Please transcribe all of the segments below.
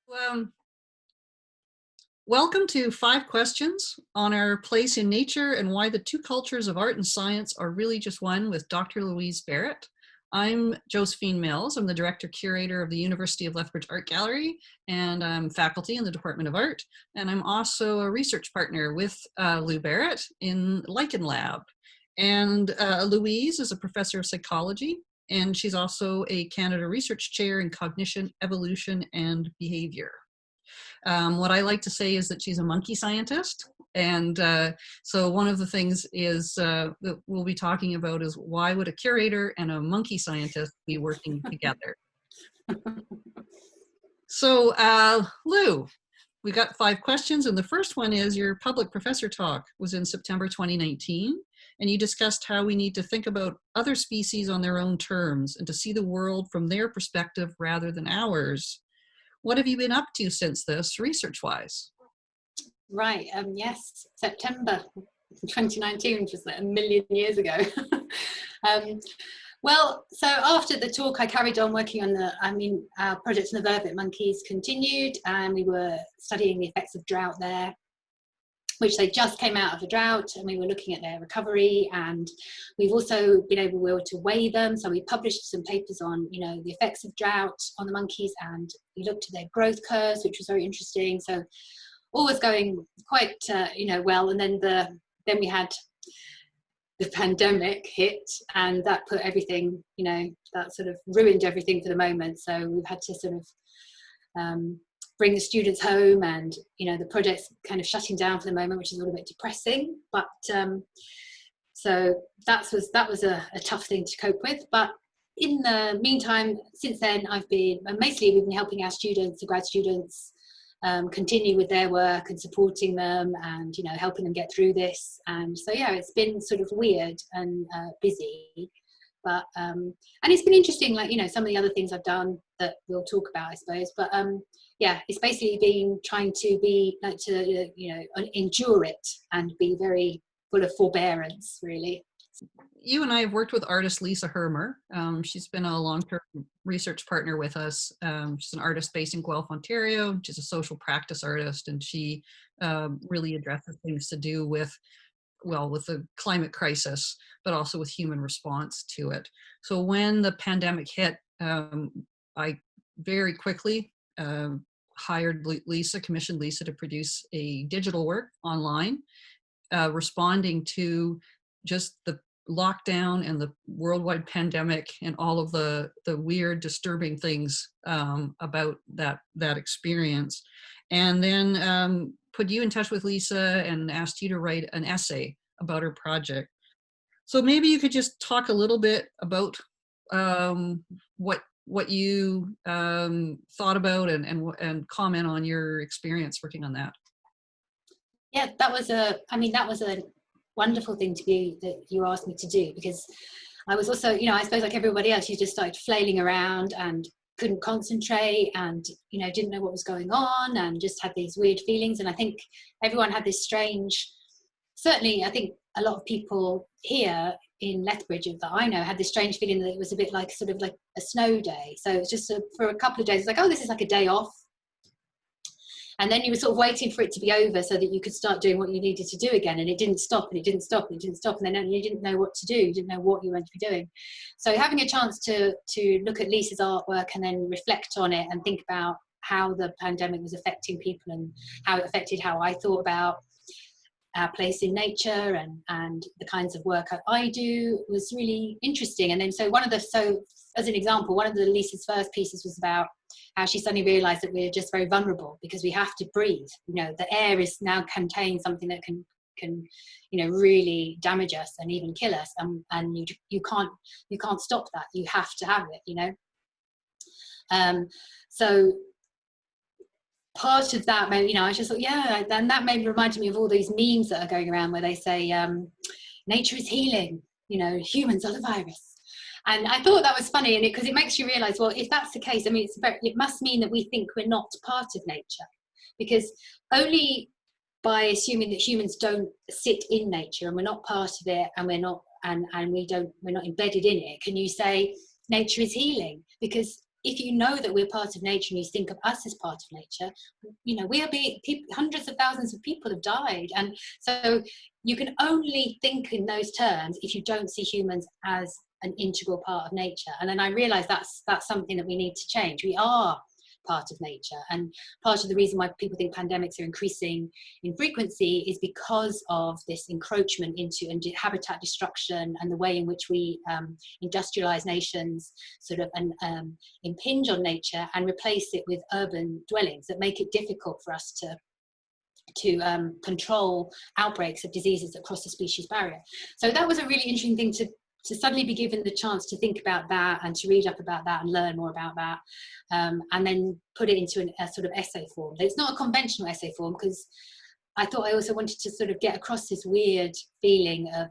Um, Welcome to 5 questions on our place in nature and why the two cultures of art and science are really just one with Dr. Louise Barrett. I'm Josephine Mills. I'm the director curator of the University of Lethbridge Art Gallery, and I'm faculty in the Department of Art. And I'm also a research partner with Lou Barrett in Lichen Lab. And Louise is a professor of psychology, and she's also a Canada Research Chair in Cognition, Evolution, and Behavior. What I like to say is that she's a monkey scientist. And so one of the things is that we'll be talking about is why would a curator and a monkey scientist be working together? So Lou, we got 5 questions. And the first one is your public professor talk was in September 2019. And you discussed how we need to think about other species on their own terms and to see the world from their perspective rather than ours. What have you been up to since this, research-wise? Right, yes, September 2019, which was like a million years ago. Well, so after the talk, I carried on working on our project on the vervet monkeys continued, and we were studying the effects of drought there, which they just came out of a drought, and we were looking at their recovery, and we've also been able to weigh them. So we published some papers on, the effects of drought on the monkeys, and we looked at their growth curves, which was very interesting. So all was going quite, well. And then we had the pandemic hit, and that put everything, that sort of ruined everything for the moment. So we've had to sort of bring the students home, and the project's kind of shutting down for the moment, which is a little bit depressing, but so that was a tough thing to cope with. But in the meantime, since then, we've been helping our students, the grad students, continue with their work and supporting them, and helping them get through this. And so it's been sort of weird and busy, but and it's been interesting, some of the other things I've done that we'll talk about, I suppose. But it's basically been trying to be endure it and be very full of forbearance, really. You and I have worked with artist Lisa Hermer. She's been a long-term research partner with us. She's an artist based in Guelph, Ontario. She's a social practice artist, and she really addresses things to do with the climate crisis, but also with human response to it. So when the pandemic hit, I very quickly commissioned Lisa to produce a digital work online, responding to just the lockdown and the worldwide pandemic and all of the weird, disturbing things about that experience. And then put you in touch with Lisa and asked you to write an essay about her project. So maybe you could just talk a little bit about what you thought about and comment on your experience working on that. Yeah, that was a wonderful thing that you asked me to do, because I was also, I suppose like everybody else, you just started flailing around and couldn't concentrate, and didn't know what was going on, and just had these weird feelings. And I think everyone had this strange, certainly I think a lot of people here in Lethbridge that I know had this strange feeling that it was a bit like sort of like a snow day. So it was just for a couple of days, it's like, oh, this is like a day off. And then you were sort of waiting for it to be over so that you could start doing what you needed to do again. And it didn't stop, and it didn't stop, and it didn't stop. And then you didn't know what to do. You didn't know what you were meant to be doing. So having a chance to look at Lisa's artwork and then reflect on it and think about how the pandemic was affecting people and how it affected how I thought about our place in nature and the kinds of work I do was really interesting. And then as an example, one of the Lisa's first pieces was about how she suddenly realized that we're just very vulnerable because we have to breathe. The air is now contains something that can really damage us and even kill us, and you can't stop that. You have to have it. So part of that, I just thought, then that maybe reminded me of all these memes that are going around where they say nature is healing, humans are the virus. And I thought that was funny, because it makes you realize, well, if that's the case, it must mean that we think we're not part of nature, because only by assuming that humans don't sit in nature and we're not part of it, and we're not embedded in it, can you say nature is healing? Because if you know that we're part of nature and you think of us as part of nature, you know, hundreds of thousands of people have died. And so you can only think in those terms if you don't see humans as an integral part of nature. And then I realized that's something that we need to change. We are part of nature, and part of the reason why people think pandemics are increasing in frequency is because of this encroachment into and habitat destruction, and the way in which we industrialized nations sort of impinge on nature and replace it with urban dwellings that make it difficult for us to control outbreaks of diseases that cross the species barrier. So that was a really interesting thing to suddenly be given the chance to think about that and to read up about that and learn more about that, and then put it into a sort of essay form. It's not a conventional essay form, because I thought I also wanted to sort of get across this weird feeling of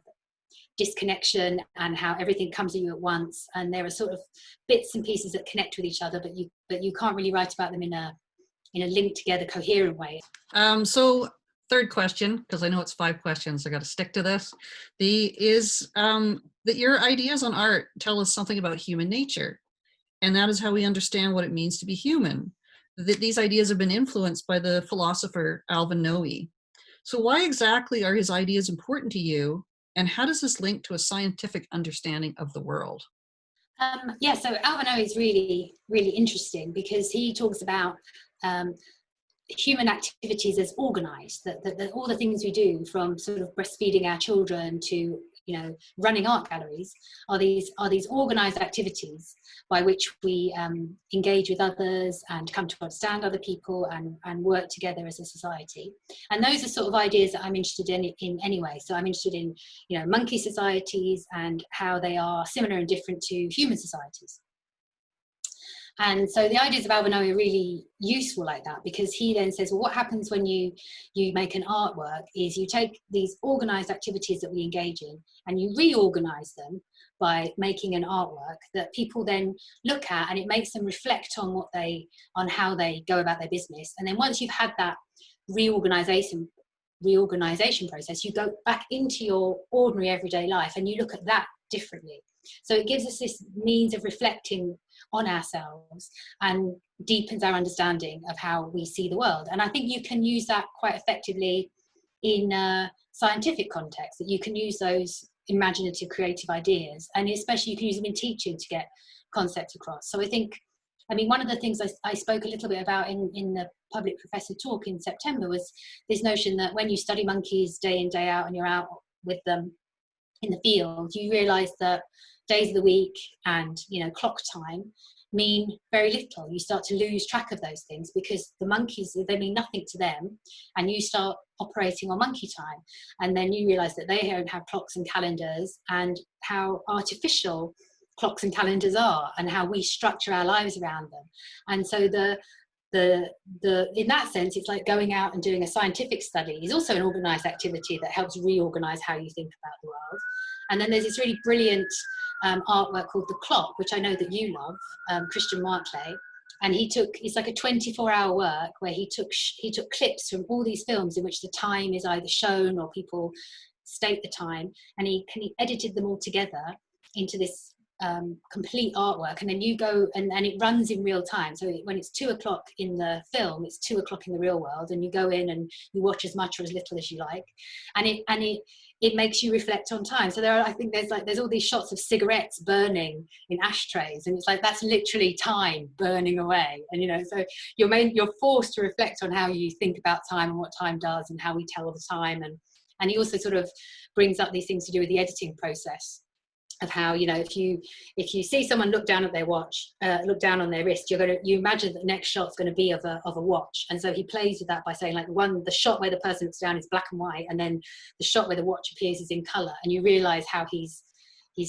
disconnection and how everything comes at you at once, and there are sort of bits and pieces that connect with each other, but you can't really write about them in a linked together coherent way. So third question, because I know it's 5 questions, I got to stick to this. That your ideas on art tell us something about human nature, and that is how we understand what it means to be human. That these ideas have been influenced by the philosopher Alvin Noe. So why exactly are his ideas important to you, and how does this link to a scientific understanding of the world? So Alvin Noe is really, really interesting, because he talks about human activities as organized, that all the things we do, from sort of breastfeeding our children to, you know, running art galleries, are these organized activities by which we engage with others and come to understand other people and work together as a society. And those are sort of ideas that I'm interested in anyway. So I'm interested in, you know, monkey societies and how they are similar and different to human societies. And so the ideas of Alvin Noe are really useful like that, because he then says, well, what happens when you make an artwork is you take these organized activities that we engage in and you reorganize them by making an artwork that people then look at, and it makes them reflect on how they go about their business. And then once you've had that reorganization process, you go back into your ordinary everyday life and you look at that differently. So it gives us this means of reflecting on ourselves and deepens our understanding of how we see the world. And I think you can use that quite effectively in a scientific context, that you can use those imaginative, creative ideas, and especially you can use them in teaching to get concepts across. So I think, I mean, one of the things I spoke a little bit about in the public professor talk in September was this notion that when you study monkeys day in, day out, and you're out with them in the field, you realize that days of the week and, you know, clock time mean very little. You start to lose track of those things because the monkeys, they mean nothing to them, and you start operating on monkey time, and then you realize that they don't have clocks and calendars, and how artificial clocks and calendars are, and how we structure our lives around them. And so the in that sense, it's like going out and doing a scientific study is also an organized activity that helps reorganize how you think about the world. And then there's this really brilliant artwork called The Clock, which I know that you love, Christian Marclay, and it's like a 24-hour work where he took clips from all these films in which the time is either shown or people state the time, and he edited them all together into this complete artwork. And then you go and it runs in real time, so when it's 2 o'clock in the film, it's 2 o'clock in the real world, and you go in and you watch as much or as little as you like, and it makes you reflect on time. So I think there's all these shots of cigarettes burning in ashtrays, and it's like that's literally time burning away. And you know, so you're forced to reflect on how you think about time and what time does and how we tell the time. And he also sort of brings up these things to do with the editing process, of how, you know, if you see someone look down at their watch, look down on their wrist, you imagine that the next shot's going to be of a watch. And so he plays with that by saying, like, the shot where the person looks down is black and white, and then the shot where the watch appears is in color, and you realize how he's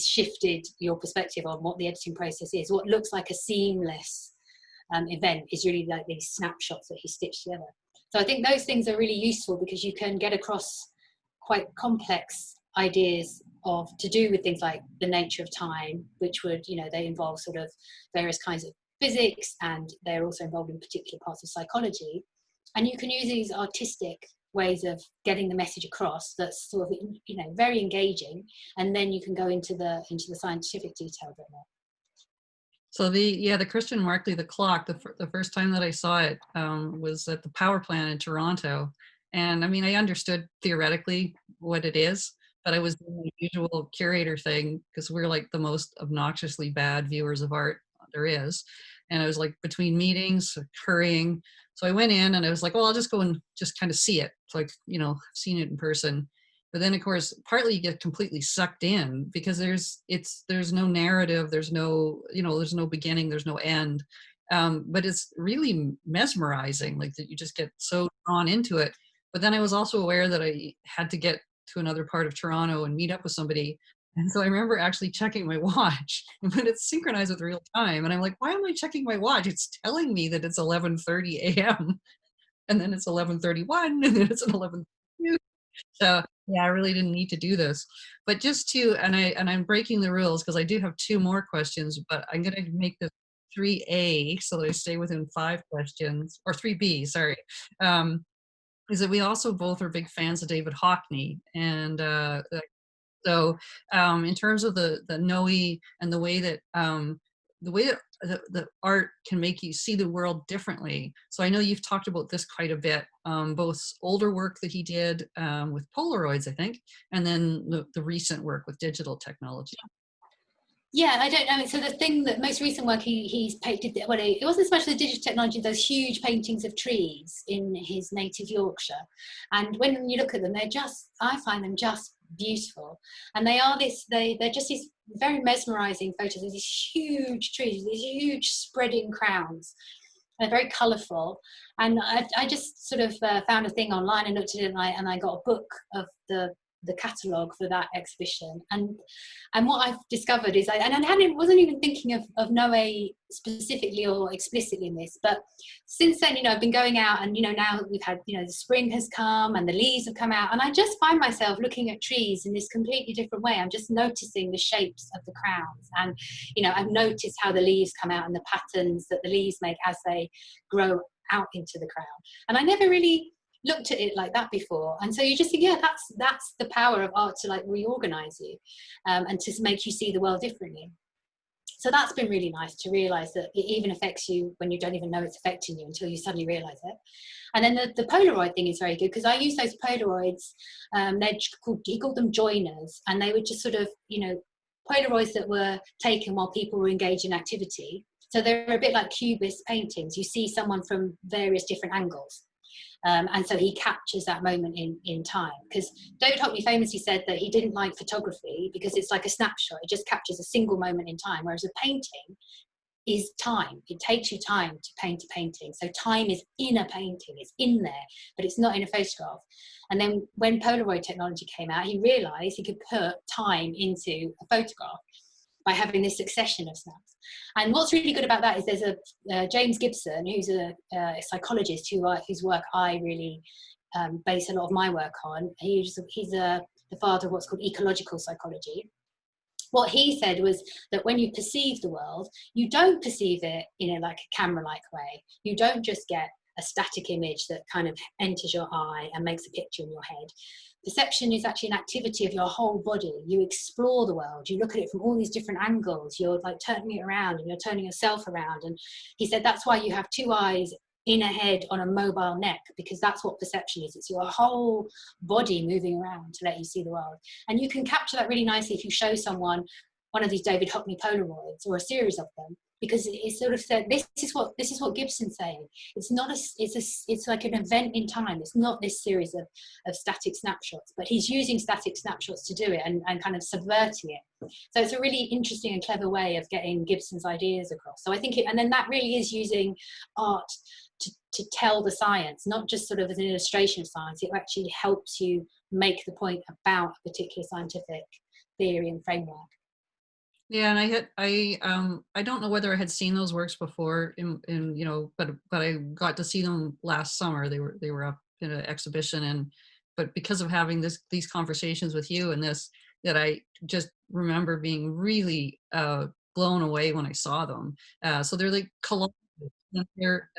shifted your perspective on what the editing process is. What looks like a seamless event is really like these snapshots that he stitched together. So I think those things are really useful, because you can get across quite complex ideas to do with things like the nature of time, which would, you know, they involve sort of various kinds of physics, and they're also involved in particular parts of psychology. And you can use these artistic ways of getting the message across that's sort of, you know, very engaging, and then you can go into the scientific detail a bit more. So the Christian Markley, the clock, the first time that I saw it was at the power plant in Toronto. And I mean, I understood theoretically what it is, but I was doing the usual curator thing because we're like the most obnoxiously bad viewers of art there is. And I was like between meetings, hurrying. So I went in and I was like, well, I'll just go and just kind of see it. So like, I've seen it in person. But then of course, partly you get completely sucked in because there's no narrative, there's no beginning, there's no end. But it's really mesmerizing, like that you just get so drawn into it. But then I was also aware that I had to get to another part of Toronto and meet up with somebody. And so I remember actually checking my watch, but it's synchronized with real time. And I'm like, why am I checking my watch? It's telling me that it's 11:30 a.m. and then it's 11:31 and then it's 11:32. So yeah, I really didn't need to do this. But just to, I'm breaking the rules because I do have two more questions, but I'm going to make this 3A so that I stay within 5 questions, or 3B, sorry. Um, is that we also both are big fans of David Hockney, and so, in terms of the Noe and the way that the art can make you see the world differently. So I know you've talked about this quite a bit, both older work that he did with Polaroids, I think, and then the recent work with digital technology. Yeah, I don't know. So the thing that most recent work he's painted, well, it wasn't so much the digital technology, those huge paintings of trees in his native Yorkshire. And when you look at them, I find them just beautiful. And they're just these very mesmerizing photos of these huge trees, these huge spreading crowns. They're very colourful. And I just sort of found a thing online and looked at it, and I got a book of the catalogue for that exhibition. And what I've discovered is, wasn't even thinking of Noe specifically or explicitly in this, but since then, I've been going out, and now we've had, the spring has come and the leaves have come out, and I just find myself looking at trees in this completely different way. I'm just noticing the shapes of the crowns, and I've noticed how the leaves come out and the patterns that the leaves make as they grow out into the crown. And I never really looked at it like that before. And so you just think, yeah, that's the power of art, to like reorganize you, and to make you see the world differently. So that's been really nice to realize that it even affects you when you don't even know it's affecting you until you suddenly realize it. And then the Polaroid thing is very good, because I use those Polaroids, he called them joiners, and they were just sort of, Polaroids that were taken while people were engaged in activity. So they're a bit like cubist paintings. You see someone from various different angles. And so he captures that moment in time, because David Hockney famously said that he didn't like photography because it's like a snapshot. It just captures a single moment in time, whereas a painting is time. It takes you time to paint a painting. So time is in a painting, it's in there, but it's not in a photograph. And then when Polaroid technology came out, he realized he could put time into a photograph by having this succession of snaps. And what's really good about that is there's a James Gibson, who's a psychologist whose work I really base a lot of my work on. He's the father of what's called ecological psychology. What he said was that when you perceive the world, you don't perceive it in like a camera-like way. You don't just get a static image that kind of enters your eye and makes a picture in your head. Perception is actually an activity of your whole body. You explore the world, you look at it from all these different angles, you're like turning it around and you're turning yourself around. And he said that's why you have two eyes in a head on a mobile neck, because that's what perception is. It's your whole body moving around to let you see the world. And you can capture that really nicely if you show someone one of these David Hockney Polaroids or a series of them, because it sort of said, this is what Gibson's saying. It's not it's like an event in time. It's not this series of static snapshots, but he's using static snapshots to do it and kind of subverting it. So it's a really interesting and clever way of getting Gibson's ideas across. So I think and then that really is using art to tell the science, not just sort of as an illustration of science. It actually helps you make the point about a particular scientific theory and framework. Yeah, and I don't know whether I had seen those works before but I got to see them last summer. They were up in an exhibition, but because of having these conversations with you and that I just remember being really blown away when I saw them. So they're like collages. and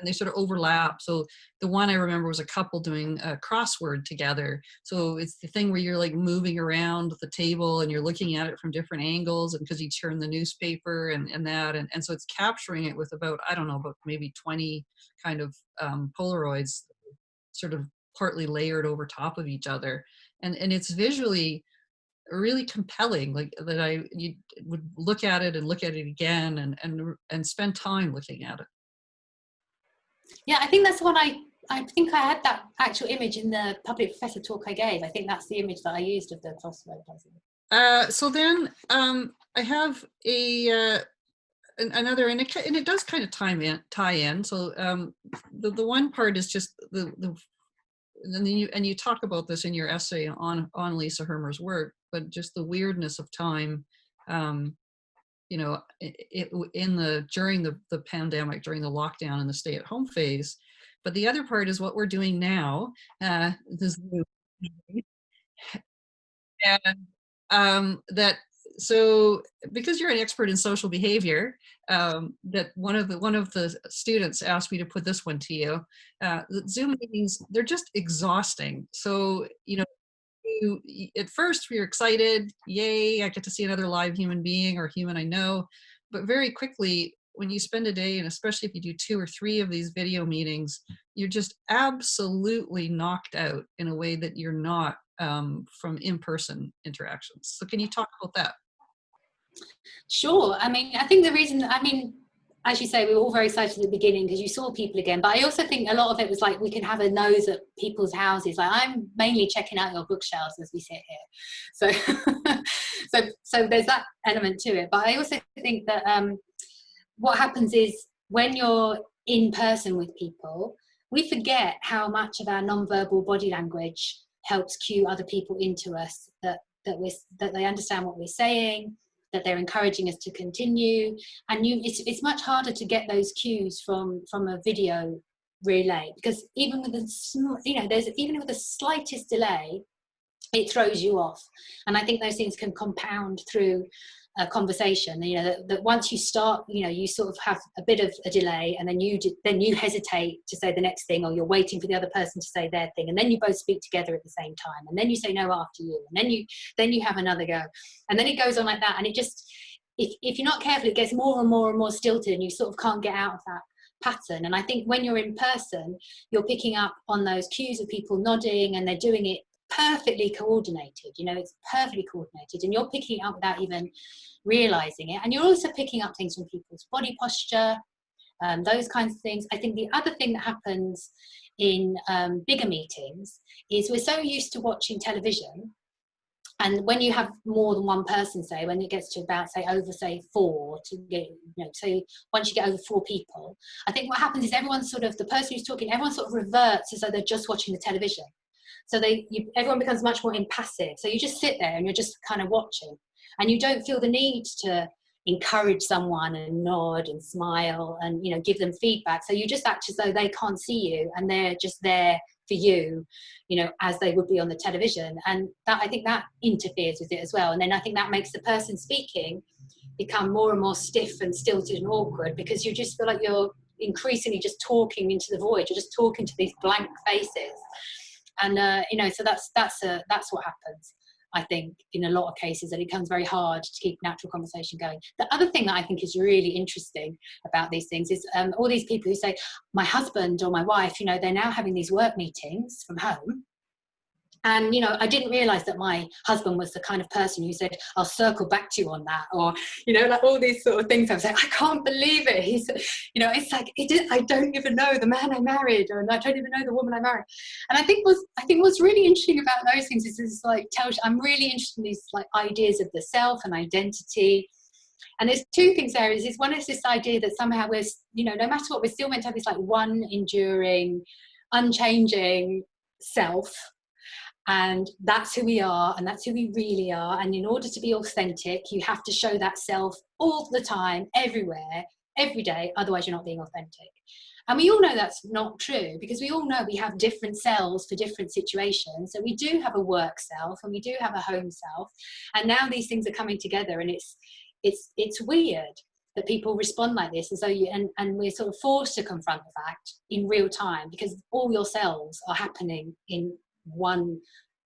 they sort of overlap. So the one I remember was a couple doing a crossword together. So it's the thing where you're like moving around the table and you're looking at it from different angles, and because you turn the newspaper and that, and so it's capturing it with about, I don't know, about maybe 20 kind of Polaroids sort of partly layered over top of each other. And it's visually really compelling, like that you would look at it and look at it again and spend time looking at it. Yeah, I think that's the one I think I had that actual image in the public professor talk I gave. I think that's the image that I used of the crossword puzzle. So then I have another, and it does kind of tie in. So the one part is just the and then you talk about this in your essay on Lisa Hermer's work, but just the weirdness of time, you know, during the pandemic, during the lockdown and the stay-at-home phase. But the other part is what we're doing now. This and that so because you're an expert in social behavior, that one of the students asked me to put this one to you. The Zoom meetings, they're just exhausting. So at first we are excited, yay, I get to see another live human being or human I know. But very quickly, when you spend a day, and especially if you do 2 or 3 of these video meetings, you're just absolutely knocked out in a way that you're not from in-person interactions. So can you talk about that? Sure. I mean, I think the reason, as you say, we were all very excited at the beginning because you saw people again. But I also think a lot of it was like we can have a nose at people's houses. Like I'm mainly checking out your bookshelves as we sit here. So, so there's that element to it. But I also think that what happens is when you're in person with people, we forget how much of our non-verbal body language helps cue other people into us, that they understand what we're saying, that they're encouraging us to continue. And it's much harder to get those cues from a video relay, because even with even with the slightest delay, it throws you off. And I think those things can compound through a conversation, that once you start, you sort of have a bit of a delay, and then you hesitate to say the next thing, or you're waiting for the other person to say their thing, and then you both speak together at the same time, and then you say no after you, and then you have another go, and then it goes on like that. And it just, if you're not careful, it gets more and more and more stilted, and you sort of can't get out of that pattern. And I think when you're in person, you're picking up on those cues of people nodding, and they're doing it perfectly coordinated. It's perfectly coordinated, and you're picking it up without even realizing it. And you're also picking up things from people's body posture, those kinds of things. I think the other thing that happens in bigger meetings is we're so used to watching television, and when you have more than one person, say when it gets to about over 4 to get, so once you get over 4 people, I think what happens is the person who's talking, everyone sort of reverts as though they're just watching the television. So everyone becomes much more impassive. So you just sit there and you're just kind of watching, and you don't feel the need to encourage someone and nod and smile and give them feedback. So you just act as though they can't see you, and they're just there for you, as they would be on the television. And that, I think that interferes with it as well. And then I think that makes the person speaking become more and more stiff and stilted and awkward, because you just feel like you're increasingly just talking into the void. You're just talking to these blank faces. And so that's what happens, I think, in a lot of cases, that it becomes very hard to keep natural conversation going. The other thing that I think is really interesting about these things is all these people who say, my husband or my wife, they're now having these work meetings from home. And, I didn't realize that my husband was the kind of person who said, I'll circle back to you on that. Or, like all these sort of things. I was like, I can't believe it. He's, it's like, I don't even know the man I married, or I don't even know the woman I married. And I think what's really interesting about those things is like, I'm really interested in these like ideas of the self and identity. And there's 2 things there. One is this idea that somehow we're, no matter what, we're still meant to have this like one enduring, unchanging self. And that's who we are, and that's who we really are. And in order to be authentic, you have to show that self all the time, everywhere, every day. Otherwise, you're not being authentic. And we all know that's not true, because we all know we have different selves for different situations. So we do have a work self, and we do have a home self. And now these things are coming together, and it's weird that people respond like this, as though and we're sort of forced to confront the fact in real time, because all your selves are happening in one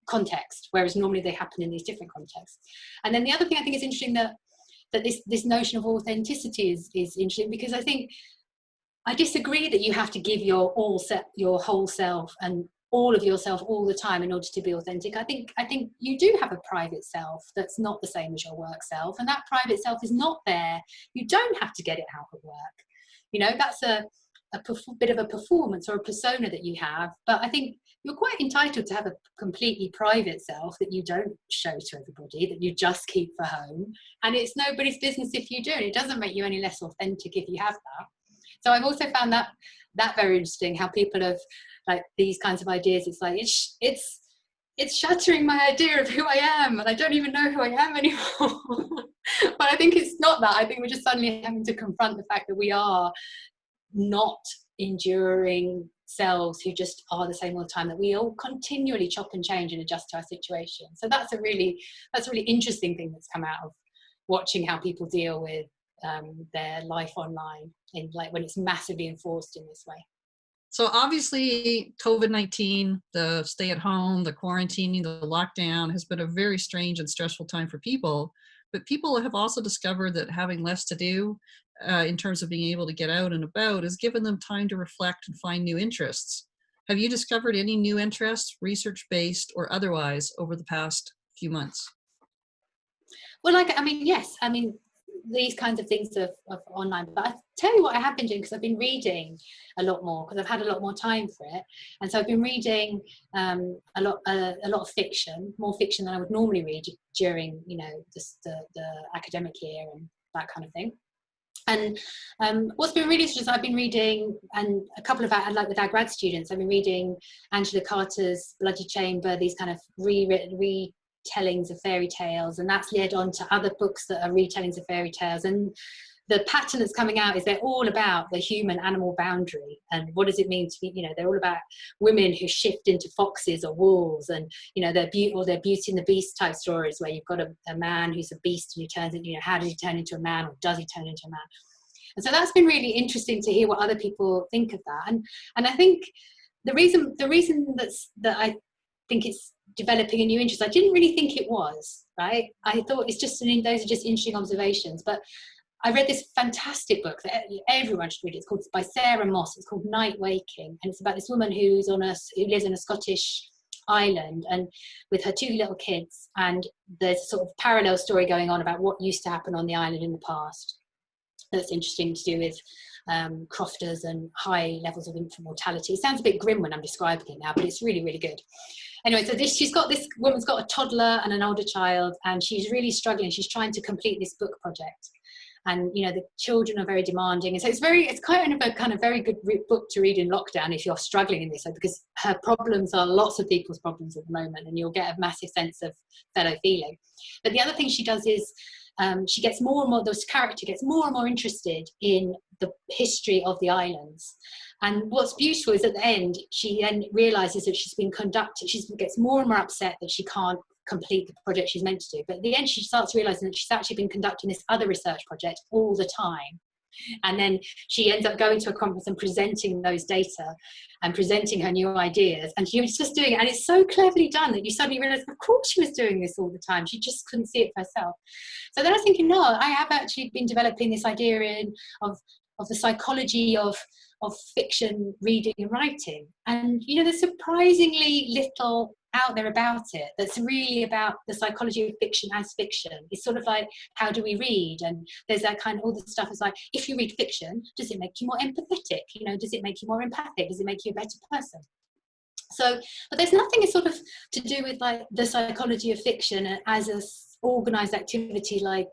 context, whereas normally they happen in these different contexts. And then the other thing I think is interesting, that this notion of authenticity is interesting, because I disagree that you have to give your whole self and all of yourself all the time in order to be authentic. I think you do have a private self that's not the same as your work self, and that private self is not there. You don't have to get it out at work. That's a bit of a performance or a persona that you have, but I think you're quite entitled to have a completely private self that you don't show to everybody, that you just keep for home, and it's nobody's business if you do, and it doesn't make you any less authentic if you have that. So I've also found that very interesting, how people have like these kinds of ideas. It's like it's shattering my idea of who I am, and I don't even know who I am anymore. But I think it's not that. I think we're just suddenly having to confront the fact that we are not enduring selves who just are the same all the time, that we all continually chop and change and adjust to our situation. So that's a really interesting thing that's come out of watching how people deal with their life online, in like when it's massively enforced in this way. So obviously COVID-19, the stay at home, the quarantining, the lockdown has been a very strange and stressful time for people, but people have also discovered that having less to do in terms of being able to get out and about has given them time to reflect and find new interests. Have you discovered any new interests, research-based or otherwise, over the past few months? Well, yes. These kinds of things of online, but I tell you what I have been doing, because I've been reading a lot more, because I've had a lot more time for it, and so I've been reading a lot of fiction, more fiction than I would normally read during the academic year and that kind of thing. And what's been really interesting is I've been reading, and a couple of like with our grad students, I've been reading Angela Carter's Bloody Chamber, these kind of retellings of fairy tales, and that's led on to other books that are retellings of fairy tales. And the pattern that's coming out is they're all about the human animal boundary, and what does it mean to be, they're all about women who shift into foxes or wolves, and they're Beauty and the Beast type stories, where you've got a man who's a beast and who turns into, how does he turn into a man, or does he turn into a man? And so that's been really interesting to hear what other people think of that. And I think the reason that I think it's developing a new interest, I didn't really think it was, right? I thought those are just interesting observations. But I read this fantastic book that everyone should read. It's called, by Sarah Moss. It's called Night Waking, and it's about this woman who lives in a Scottish island, and with her 2 little kids. And there's a sort of parallel story going on about what used to happen on the island in the past. That's interesting, to do with crofters and high levels of infant mortality. It sounds a bit grim when I'm describing it now, but it's really, really good. Anyway, so this woman's got a toddler and an older child, and she's really struggling. She's trying to complete this book project, and the children are very demanding, and so it's kind of very good book to read in lockdown if you're struggling in this, because her problems are lots of people's problems at the moment, and you'll get a massive sense of fellow feeling. But the other thing she does is she gets more and more, this character gets more and more interested in the history of the islands. And what's beautiful is at the end, she then realizes that she gets more and more upset that she can't complete the project she's meant to do. But at the end, she starts realizing that she's actually been conducting this other research project all the time. And then she ends up going to a conference and presenting those data and presenting her new ideas. And she was just doing it. And it's so cleverly done that you suddenly realize, of course she was doing this all the time. She just couldn't see it for herself. So then I was thinking, no, I have actually been developing this idea of the psychology of fiction reading and writing. And, there's surprisingly little out there about it that's really about the psychology of fiction as fiction. It's sort of like, how do we read? And there's that kind of, all the stuff is like, if you read fiction, does it make you more empathetic? Does it make you more empathic? Does it make you a better person? So, but there's nothing sort of to do with like the psychology of fiction as a organized activity like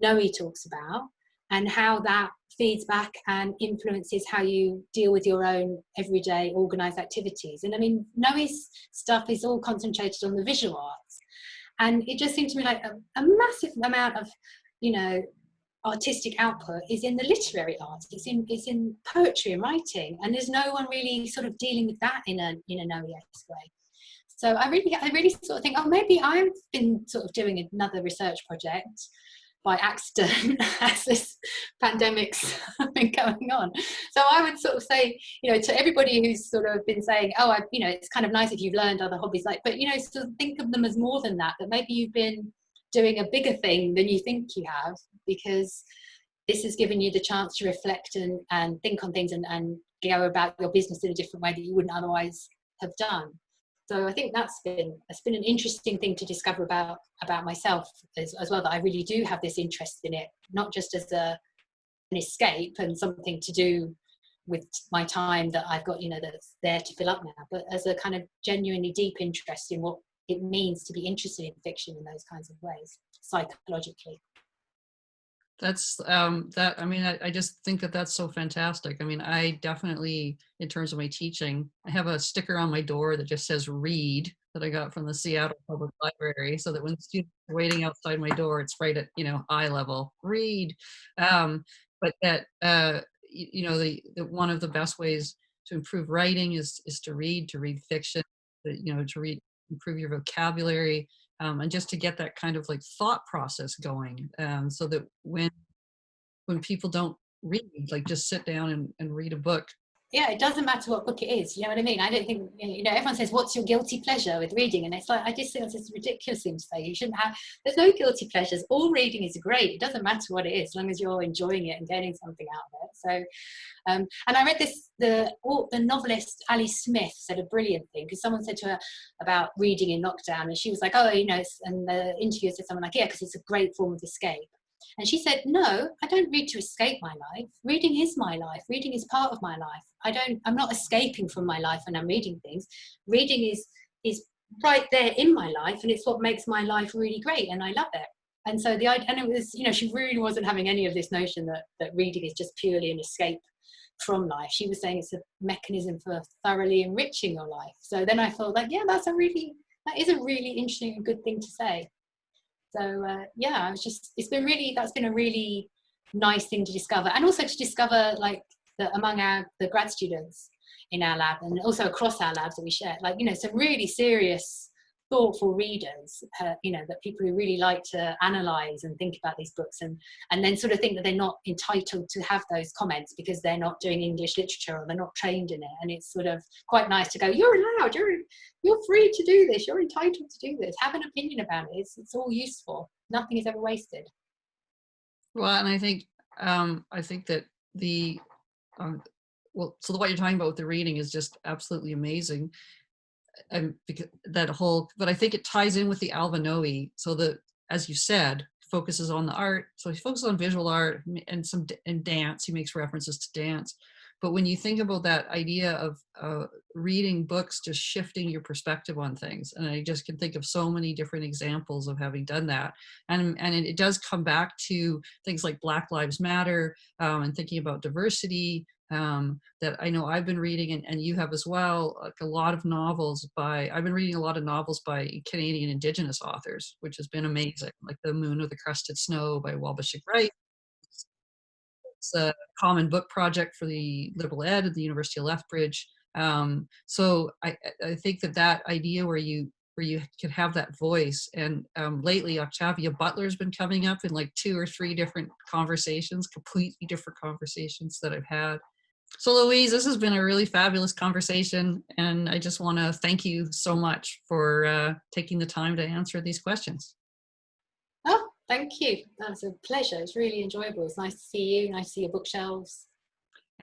Noe talks about, and how that feeds back and influences how you deal with your own everyday organized activities. And I mean, Noe's stuff is all concentrated on the visual arts, and it just seemed to me like a massive amount of artistic output is in the literary arts. It's in poetry and writing, and there's no one really sort of dealing with that in a Noe-esque way. So I really sort of think, oh, maybe I've been sort of doing another research project by accident as this pandemic's been going on. So I would sort of say, you know, to everybody who's sort of been saying, oh, you know, it's kind of nice if you've learned other hobbies, like, but, you know, sort of think of them as more than that, that maybe you've been doing a bigger thing than you think you have, because this has given you the chance to reflect and think on things and go about your business in a different way that you wouldn't otherwise have done. So I think it's been an interesting thing to discover about myself as well, that I really do have this interest in it, not just as an escape and something to do with my time that I've got, you know, that's there to fill up now, but as a kind of genuinely deep interest in what it means to be interested in fiction in those kinds of ways, psychologically. That's I mean, I just think that that's so fantastic. I mean, I definitely, in terms of my teaching, I have a sticker on my door that just says read, that I got from the Seattle Public Library, so that when students are waiting outside my door, it's right at, you know, eye level, read. But that, you know, the one of the best ways to improve writing is to read fiction, you know, to read, improve your vocabulary, and just to get that kind of like thought process going, so that when people don't read, like just sit down and read a book. Yeah, it doesn't matter what book it is. You know what I mean? I don't think, you know, everyone says, what's your guilty pleasure with reading? And it's like, I just think it's a ridiculous thing to say. You shouldn't have, there's no guilty pleasures. All reading is great. It doesn't matter what it is, as long as you're enjoying it and getting something out of it. So, and I read this, the novelist Ali Smith said a brilliant thing, because someone said to her about reading in lockdown, and she was like, oh, you know, and the interviewer said something like, yeah, because it's a great form of escape. And she said, no, I don't read to escape my life. Reading is my life. Reading is part of my life. I'm not escaping from my life when I'm reading things. Reading is right there in my life, and it's what makes my life really great, and I love it. And so and it was, you know, she really wasn't having any of this notion that reading is just purely an escape from life. She was saying it's a mechanism for thoroughly enriching your life. So then I thought, like, yeah, that is a really interesting and good thing to say. So yeah, I was just, that's been a really nice thing to discover, and also to discover, like, that among the grad students in our lab, and also across our labs that we share, like, you know, some really serious, thoughtful readers, you know, that people who really like to analyze and think about these books, and then sort of think that they're not entitled to have those comments because they're not doing English literature or they're not trained in it. And it's sort of quite nice to go, you're allowed, you're free to do this, you're entitled to do this, have an opinion about it. It's all useful. Nothing is ever wasted. Well, and I think that the well, so what you're talking about with the reading is just absolutely amazing. And because that whole, but I think it ties in with the Alva Noe. So that, as you said, focuses on the art. So he focuses on visual art and dance. He makes references to dance. But when you think about that idea of reading books, just shifting your perspective on things, and I just can think of so many different examples of having done that, and it does come back to things like Black Lives Matter, and thinking about diversity, that I know I've been reading, and you have as well, like a lot of novels I've been reading a lot of novels by Canadian Indigenous authors, which has been amazing, like The Moon of the Crusted Snow by Wabashik Wright. It's a common book project for the liberal ed at the University of Lethbridge. So I think that idea where you could have that voice, and lately Octavia Butler's been coming up in like 2 or 3 different conversations, completely different conversations that I've had. So Louise, this has been a really fabulous conversation, and I just want to thank you so much for taking the time to answer these questions. Oh, thank you. That was a pleasure. It's really enjoyable. It's nice to see you. Nice to see your bookshelves.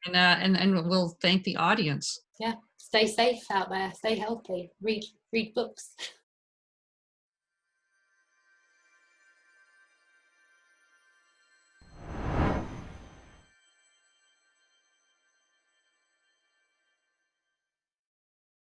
And we'll thank the audience. Yeah. Stay safe out there. Stay healthy. Read books.